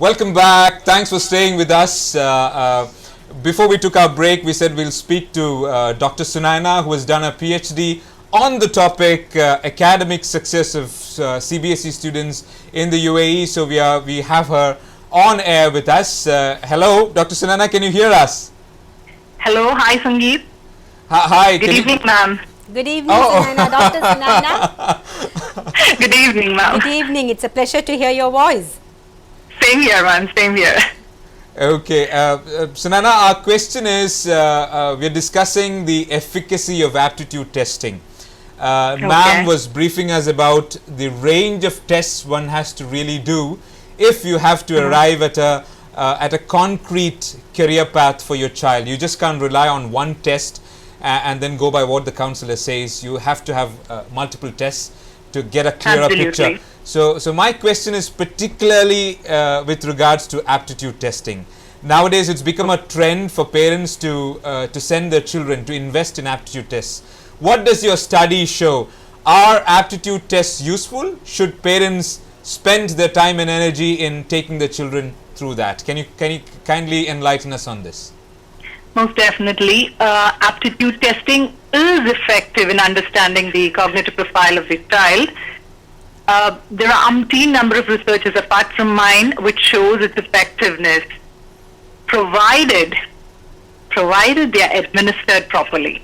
Welcome back. Thanks for staying with us. Before we took our break, we said we'll speak to Dr. Sunaina, who has done a PhD on the topic academic success of CBSE students in the UAE. So we have her on air with us. Hello, Dr. Sunaina, can you hear us? Hello, hi Sangeet. Hi. Good evening, ma'am. Good evening, Sunaina. Dr. Sunaina. Good evening, ma'am. Good evening. It's a pleasure to hear your voice. Same here, ma'am. Same here. Okay, Sunaina, our question is, we're discussing the efficacy of aptitude testing. Ma'am was briefing us about the range of tests one has to really do if you have to arrive at a concrete career path for your child. You just can't rely on one test and then go by what the counselor says. You have to have multiple tests to get a clearer picture. So my question is particularly with regards to aptitude testing. Nowadays, it's become a trend for parents to send their children to invest in aptitude tests. What does your study show? Are aptitude tests useful? Should parents spend their time and energy in taking their children through that? Can you kindly enlighten us on this? Most definitely. Aptitude testing is effective in understanding the cognitive profile of the child. There are umpteen number of researches apart from mine which shows its effectiveness, provided they are administered properly.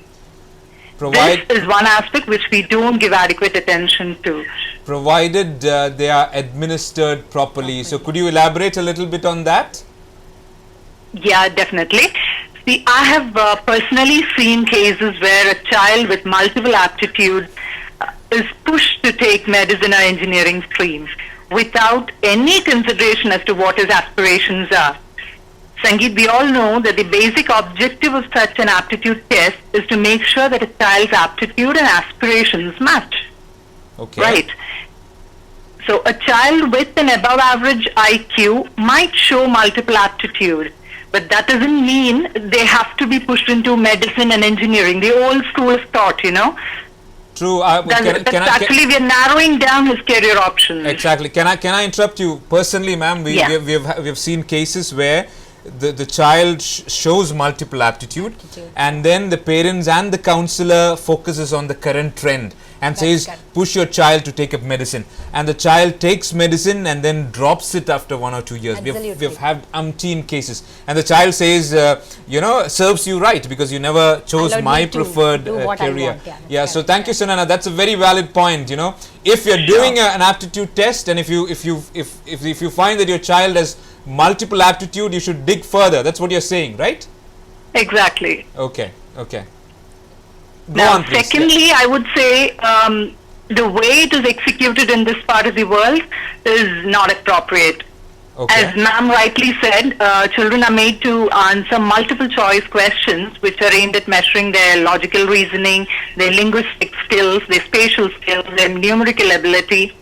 This is one aspect which we don't give adequate attention to. Provided they are administered properly. So could you elaborate a little bit on that? Yeah, definitely. See, I have personally seen cases where a child with multiple aptitudes is pushed to take medicine or engineering streams without any consideration as to what his aspirations are. Sangeet, we all know that the basic objective of such an aptitude test is to make sure that a child's aptitude and aspirations match. Okay. Right. So a child with an above average IQ might show multiple aptitude, but that doesn't mean they have to be pushed into medicine and engineering. The old school of thought, you know. True. Actually, we are narrowing down his career options. Exactly. Can I interrupt you personally, ma'am? We've seen cases where the child shows multiple aptitude, and then the parents and the counselor focuses on the current trend and says push your child to take up medicine, and the child takes medicine and then drops it after 1 or 2 years. We've had umpteen cases, and the child says serves you right because you never chose my preferred career. So thank you, Sunaina. That's a very valid point. If you're doing an aptitude test, and if you find that your child has multiple aptitude, you should dig further. That's what you're saying, right? Exactly. Okay. Now, secondly, I would say the way it is executed in this part of the world is not appropriate. Okay. As ma'am rightly said, children are made to answer multiple choice questions which are aimed at measuring their logical reasoning, their linguistic skills, their spatial skills, their numerical ability.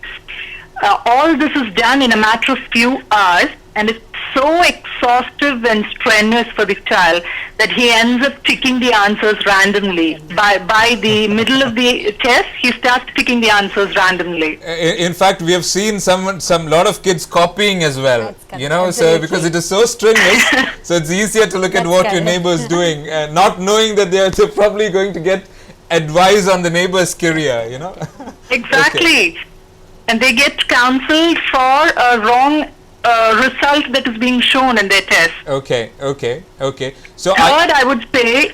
All this is done in a matter of few hours, and it's so exhaustive and strenuous for the child that he ends up ticking the answers randomly. By the middle of the test, he starts ticking the answers randomly. In fact, we have seen some lot of kids copying as well. So because it is so strenuous, so it's easier to look at what your neighbor is doing, not knowing that they're probably going to get advice on the neighbor's career. Exactly. Okay. And they get counseled for a wrong result that is being shown in their test. Okay. So third, I would say,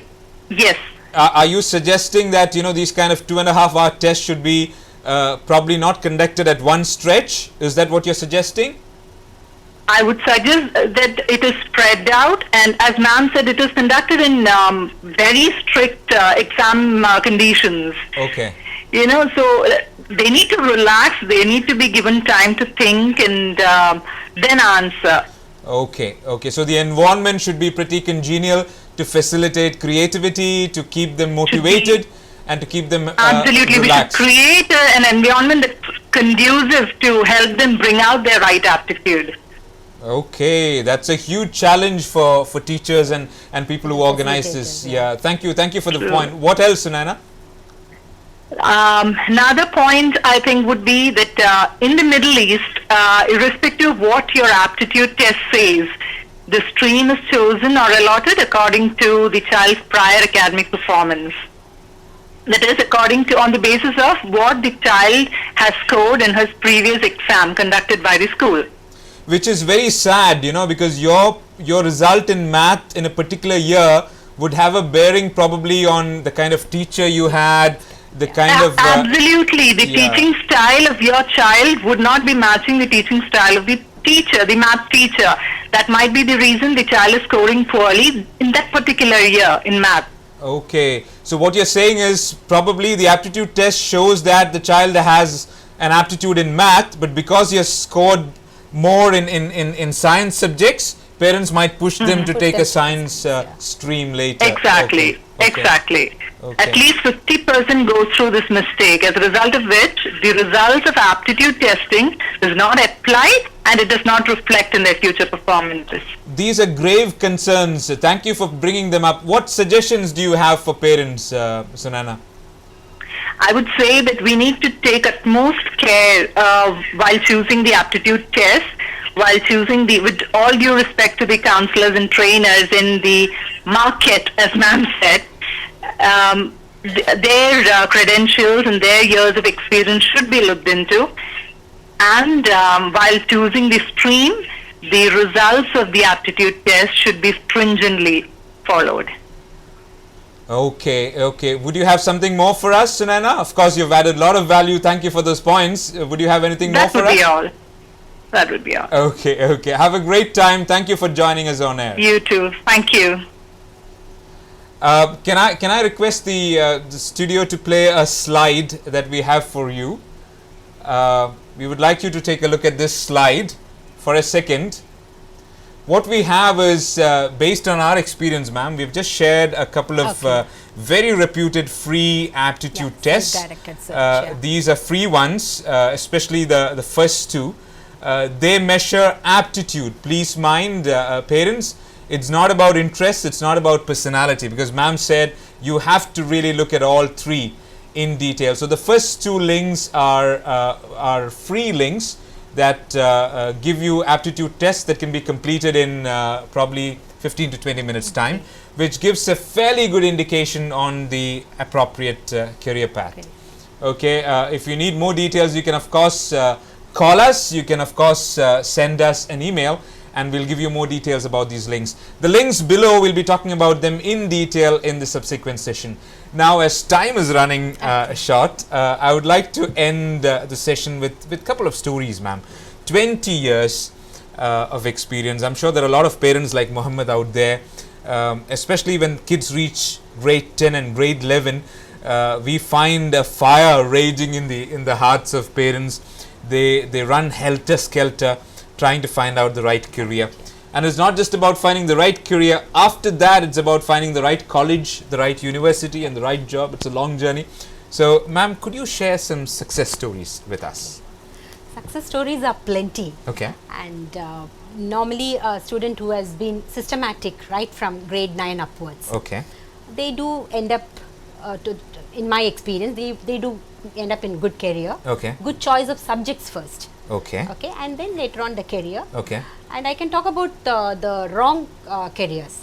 yes. Are you suggesting that these kind of 2.5-hour tests should be probably not conducted at one stretch? Is that what you're suggesting? I would suggest that it is spread out, and as ma'am said, it is conducted in very strict exam conditions. Okay. So they need to relax, they need to be given time to think and then answer. Okay. So the environment should be pretty congenial to facilitate creativity, to keep them motivated and to keep them absolutely relaxed. We should create an environment that's conducive to help them bring out their right aptitude. Okay, that's a huge challenge for teachers and people who organize this. Yeah, thank you for the point. What else, Sunaina? Another point I think would be that in the Middle East, irrespective of what your aptitude test says, the stream is chosen or allotted according to the child's prior academic performance. That is, according to, on the basis of what the child has scored in his previous exam conducted by the school. Which is very sad, you know, because your result in math in a particular year would have a bearing probably on the kind of teacher you had, the kind of... Absolutely. The teaching style of your child would not be matching the teaching style of the teacher, the math teacher. That might be the reason the child is scoring poorly in that particular year in math. Okay. So what you're saying is probably the aptitude test shows that the child has an aptitude in math, but because he has scored more in science subjects, parents might push them to take a science stream later. Exactly. Okay. Exactly. Okay. At least 50% goes through this mistake, as a result of which the results of aptitude testing is not applied and it does not reflect in their future performances. These are grave concerns. Thank you for bringing them up. What suggestions do you have for parents, Sunana? I would say that we need to take utmost care while choosing the aptitude test, while choosing with all due respect to the counselors and trainers in the market, as ma'am said, their credentials and their years of experience should be looked into. And while choosing the stream, the results of the aptitude test should be stringently followed. Okay, okay. Would you have something more for us, Sunana? Of course, you've added a lot of value. Thank you for those points. Would you have anything more for us? That would be all. That would be all. Okay, okay. Have a great time. Thank you for joining us on air. You too. Thank you. Can I request the studio to play a slide that we have for you? We would like you to take a look at this slide for a second. What we have is based on our experience, ma'am. We've just shared a couple of very reputed free aptitude tests. These are free ones, especially the first two. They measure aptitude. Please mind, parents, it's not about interest, it's not about personality, because ma'am said you have to really look at all three in detail. So the first two links are free links that give you aptitude tests that can be completed in probably 15 to 20 minutes time, which gives a fairly good indication on the appropriate career path. Okay, if you need more details, you can of course call us, you can of course send us an email, and we'll give you more details about these links. The links below, we'll be talking about them in detail in the subsequent session. Now, as time is running short, I would like to end the session with a couple of stories, ma'am. 20 years of experience. I'm sure there are a lot of parents like Mohammed out there, especially when kids reach grade 10 and grade 11. We find a fire raging in the hearts of parents. They run helter-skelter trying to find out the right career. And it's not just about finding the right career. After that, it's about finding the right college, the right university, and the right job. It's a long journey. So, ma'am, could you share some success stories with us? Success stories are plenty. Okay. And normally a student who has been systematic right from grade 9 upwards, Okay. they do end up, in my experience, they do end up in good career. Okay. Good choice of subjects first. Okay. Okay, and then later on the career. Okay. And I can talk about the wrong careers.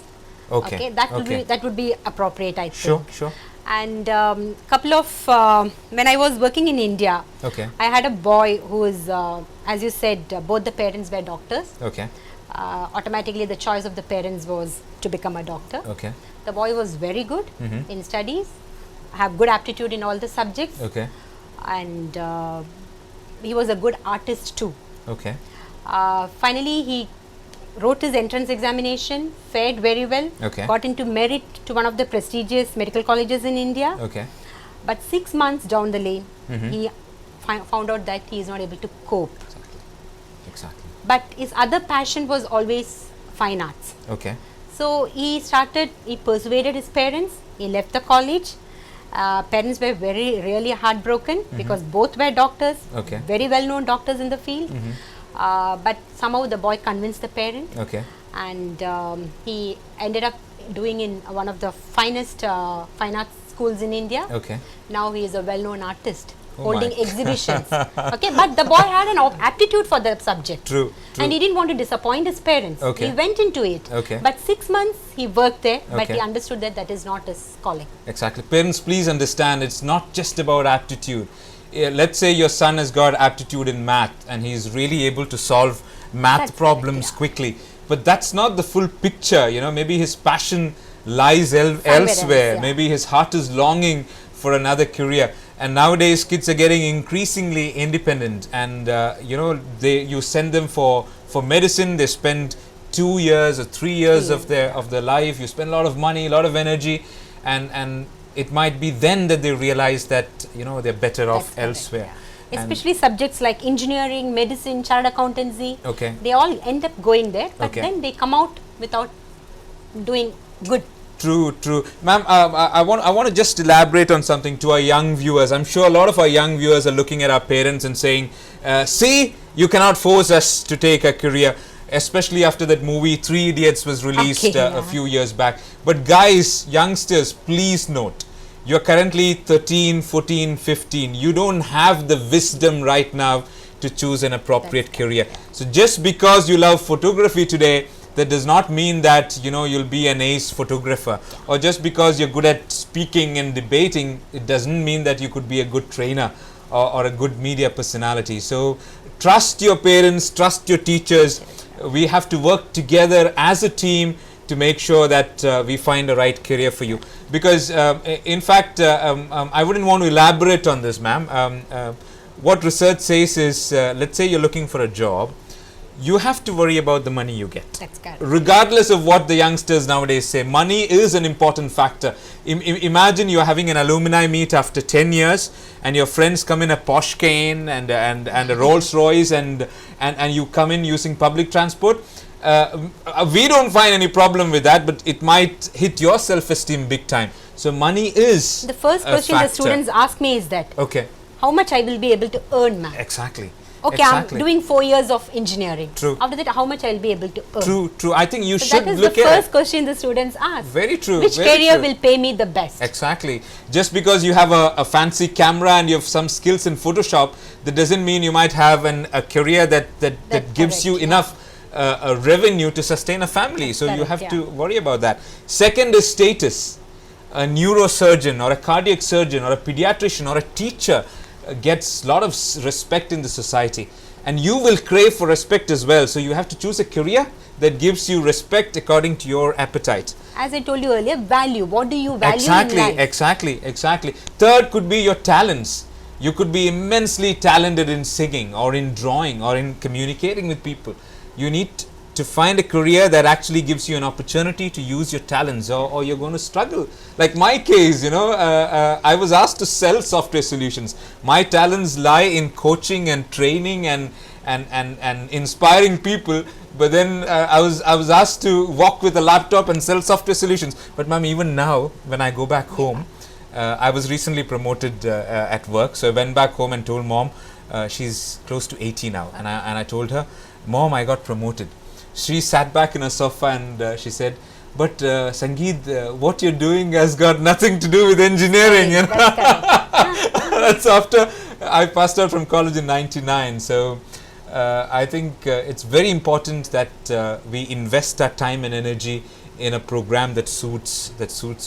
Okay. That would be appropriate, I think. Sure, sure. And couple of when I was working in India, Okay. I had a boy who is, as you said, both the parents were doctors. Okay. Automatically, the choice of the parents was to become a doctor. Okay. The boy was very good in studies, have good aptitude in all the subjects, Okay. and he was a good artist too. Okay. Finally, he wrote his entrance examination, fared very well, Okay. got into merit to one of the prestigious medical colleges in India. Okay. But 6 months down the lane, he found out that he is not able to cope. Exactly. But his other passion was always fine arts. Okay. So he persuaded his parents, he left the college. Parents were really heartbroken because both were doctors, Okay. very well known doctors in the field. But somehow the boy convinced the parent, Okay. and he ended up doing in one of the finest fine arts schools in India. Okay. Now he is a well known artist. holding exhibitions. Okay, but the boy had an aptitude for the subject. True. And he didn't want to disappoint his parents. Okay. He went into it. Okay. But 6 months he worked there, but Okay. he understood that that is not his calling. Exactly. Parents, please understand, it's not just about aptitude. Let's say your son has got aptitude in math and he's really able to solve math That's problems correct, yeah. quickly. But that's not the full picture. Maybe his passion lies elsewhere. yeah. Maybe his heart is longing for another career. And nowadays kids are getting increasingly independent, and you send them for medicine. They spend 2 years or 3 years of their life. You spend a lot of money, a lot of energy, and it might be then that they realize that they're better off That's correct, elsewhere. yeah. Especially subjects like engineering, medicine, chartered accountancy. Okay. They all end up going there, but Okay. then they come out without doing good. True. Ma'am, I want to just elaborate on something to our young viewers. I'm sure a lot of our young viewers are looking at our parents and saying, see, you cannot force us to take a career, especially after that movie Three Idiots was released Okay, a few years back. But guys, youngsters, please note, you're currently 13, 14, 15. You don't have the wisdom right now to choose an appropriate career. So just because you love photography today, that does not mean that you'll be an ace photographer, or just because you're good at speaking and debating, it doesn't mean that you could be a good trainer or a good media personality. So trust your parents, trust your teachers. We have to work together as a team to make sure that we find a right career for you, because in fact I wouldn't want to elaborate on this, ma'am. What research says is, let's say you're looking for a job, you have to worry about the money you get. That's correct. Regardless of what the youngsters nowadays say, money is an important factor. Imagine you're having an alumni meet after 10 years and your friends come in a Porsche Cayenne and a Rolls Royce and you come in using public transport. We don't find any problem with that, but it might hit your self-esteem big time. So money is The first a question the factor. students ask me is that, Okay, how much I will be able to earn, ma'am? exactly. Okay, exactly. I'm doing 4 years of engineering. True. After that, how much I'll be able to earn? True. I think you So should that is look the at first question the students ask. Very true. Which very career true. will pay me the best? Exactly. Just because you have a fancy camera and you have some skills in Photoshop, that doesn't mean you might have a career that gives correct, you yeah. enough a revenue to sustain a family. So you correct, have yeah. to worry about that. Second is status. A neurosurgeon or a cardiac surgeon or a pediatrician or a teacher gets a lot of respect in the society. And you will crave for respect as well. So you have to choose a career that gives you respect according to your appetite. As I told you earlier, value. What do you value in life? Exactly. Third could be your talents. You could be immensely talented in singing or in drawing or in communicating with people. You need to find a career that actually gives you an opportunity to use your talents, or you're going to struggle. Like my case, I was asked to sell software solutions. My talents lie in coaching and training and inspiring people. But then I was asked to walk with a laptop and sell software solutions. But ma'am, even now, when I go back home, I was recently promoted at work. So I went back home and told mom, she's close to 80 now. And I told her, Mom, I got promoted. She sat back in a sofa and she said, but Sangeet, what you're doing has got nothing to do with engineering. That's correct. That's after I passed out from college in 99. So I think it's very important that we invest our time and energy in a program that suits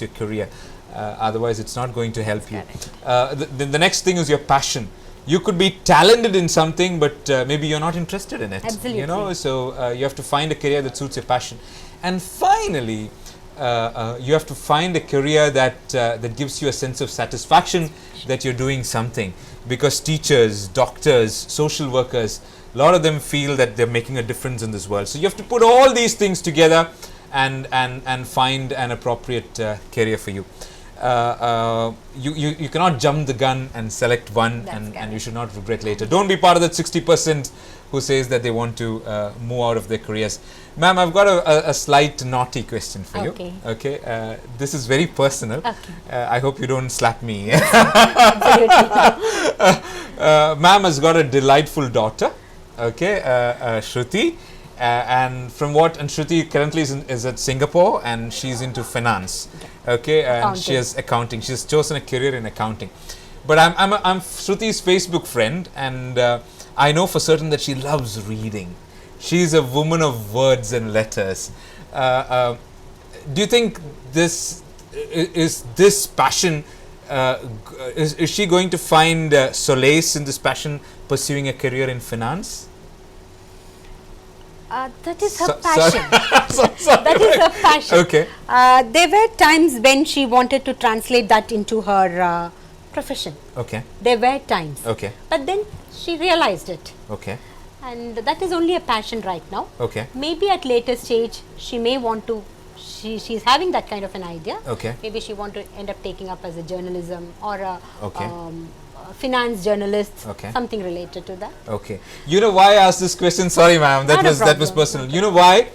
your career. Otherwise, it's not going to help you. The next thing is your passion. You could be talented in something, but maybe you're not interested in it. Absolutely. So you have to find a career that suits your passion. And finally, you have to find a career that gives you a sense of satisfaction that you're doing something. Because teachers, doctors, social workers, a lot of them feel that they're making a difference in this world. So you have to put all these things together and find an appropriate career for you. You cannot jump the gun and select one, and you should not regret later. Don't be part of that 60% who says that they want to move out of their careers. Ma'am, I've got a slight naughty question for you. Okay. This is very personal. Okay. I hope you don't slap me. Absolutely. Ma'am has got a delightful daughter. Okay, Shruti. And Shruti currently is at Singapore, and she's into finance. Okay, and she has accounting. She's chosen a career in accounting. But I'm Shruti's Facebook friend, and I know for certain that she loves reading. She's a woman of words and letters. Do you think this passion? Is she going to find solace in this passion, pursuing a career in finance? That is her passion. Sorry. That is her passion. Okay. There were times when she wanted to translate that into her profession. Okay. There were times. Okay. But then she realized it. Okay. And that is only a passion right now. Okay. Maybe at later stage she may want to, she's having that kind of an idea. Okay. Maybe she want to end up taking up as a journalism or a Okay. finance journalist, Okay. something related to that. Okay. You know why I asked this question? Sorry, ma'am. That Not a was problem. personal. You know why?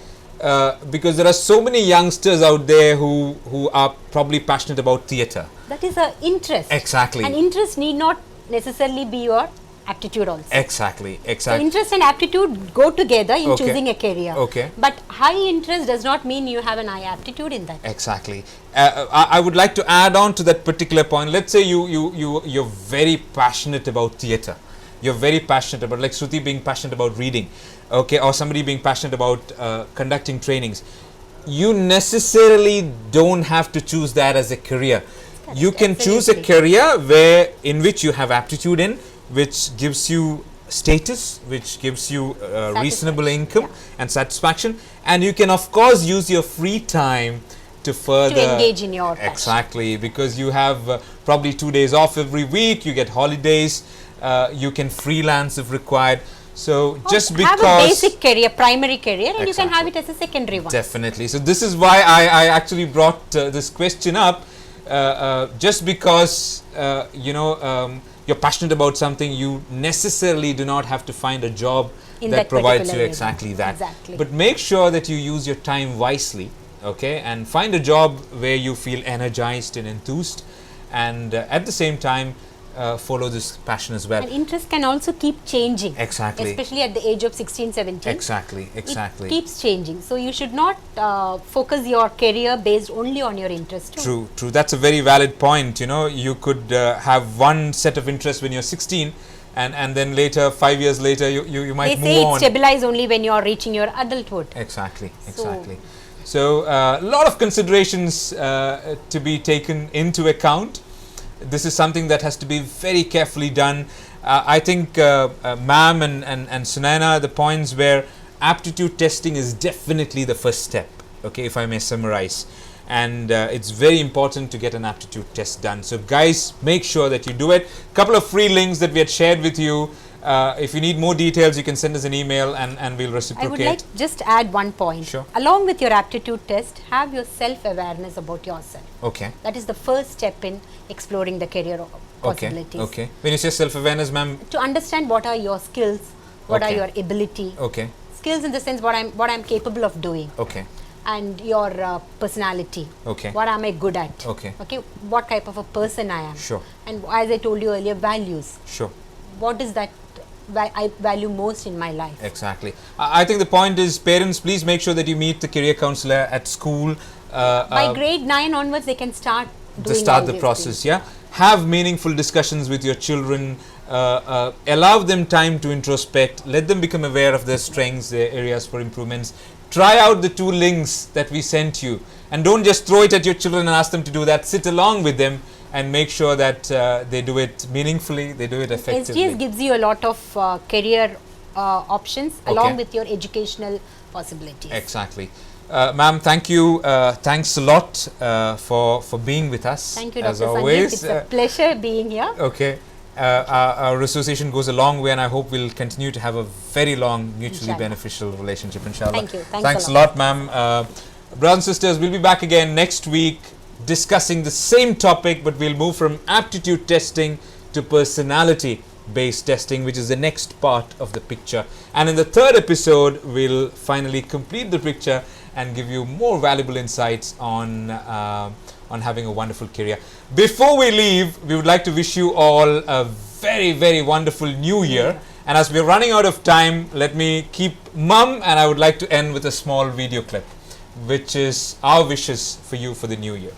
Because there are so many youngsters out there who are probably passionate about theatre. That is a interest. Exactly. And interest need not necessarily be your aptitude also. Exactly. So Exactly. interest and aptitude go together in Okay. choosing a career. Okay. But high interest does not mean you have an high aptitude in that. Exactly. I would like to add on to that particular point. Let's say you're very passionate about theatre. You're very passionate about, like Shruti being passionate about reading, okay, or somebody being passionate about conducting trainings. You necessarily don't have to choose that as a career. You can choose a Absolutely. career in which you have aptitude in, which gives you status, which gives you reasonable income and satisfaction, and you can of course use your free time to further engage in your passion. Exactly, because you have probably 2 days off every week, you get holidays, you can freelance if required. So just because have a basic career, primary career, and you can have Exactly. it as a secondary one. Definitely. So this is why I actually brought this question up. Just because you're passionate about something, you necessarily do not have to find a job In that that provides particular you area. exactly that. Exactly. But make sure that you use your time wisely, okay, and find a job where you feel energized and enthused, and at the same time follow this passion as well. And interest can also keep changing. Exactly. Especially at the age of 16, 17. Exactly. It keeps changing. So you should not focus your career based only on your interest too. True. That's a very valid point. You know, you could have one set of interests when you're 16, and then later, 5 years later, you might They move say on. it stabilize only when you are reaching your adulthood. Exactly. So a lot of considerations to be taken into account. This is something that has to be very carefully done. I think ma'am and Sunaina, the points where aptitude testing is definitely the first step, okay, if I may summarize, and it's very important to get an aptitude test done. So guys, make sure that you do it. Couple of free links that we had shared with you. If you need more details, you can send us an email and we'll reciprocate. I would like just add one point. Sure. Along with your aptitude test, have your self-awareness about yourself. Okay. That is the first step in exploring the career possibilities. Okay. When you say self-awareness, ma'am. To understand what are your skills, what Okay. are your ability. Okay. Skills in the sense what I'm capable of doing. Okay. And your personality. Okay. What am I good at? Okay. Okay. What type of a person I am. Sure. And as I told you earlier, values. Sure. What is that I value most in my life? Exactly. I think the point is, parents, please make sure that you meet the career counselor at school. By grade 9 onwards, they can start doing all the these process. things. Yeah. Have meaningful discussions with your children. Allow them time to introspect. Let them become aware of their strengths, their areas for improvements. Try out the 2 links that we sent you, and don't just throw it at your children and ask them to do that. Sit along with them and make sure that they do it meaningfully, they do it effectively. SGS gives you a lot of career options along with your educational possibilities. Exactly. Ma'am, thank you. Thanks a lot for being with us. Thank you, as Dr. Sandeep. always. It's a pleasure being here. Okay. Our association goes a long way, and I hope we'll continue to have a very long, mutually Inshallah. beneficial relationship, inshallah. Thank you. Thanks a lot, ma'am. Brothers and sisters, we'll be back again next week discussing the same topic, but we'll move from aptitude testing to personality based testing, which is the next part of the picture. And in the 3rd episode, we'll finally complete the picture and give you more valuable insights on having a wonderful career. Before we leave, we would like to wish you all a very, very wonderful new year. And as we're running out of time, let me keep mum, and I would like to end with a small video clip, which is our wishes for you for the new year.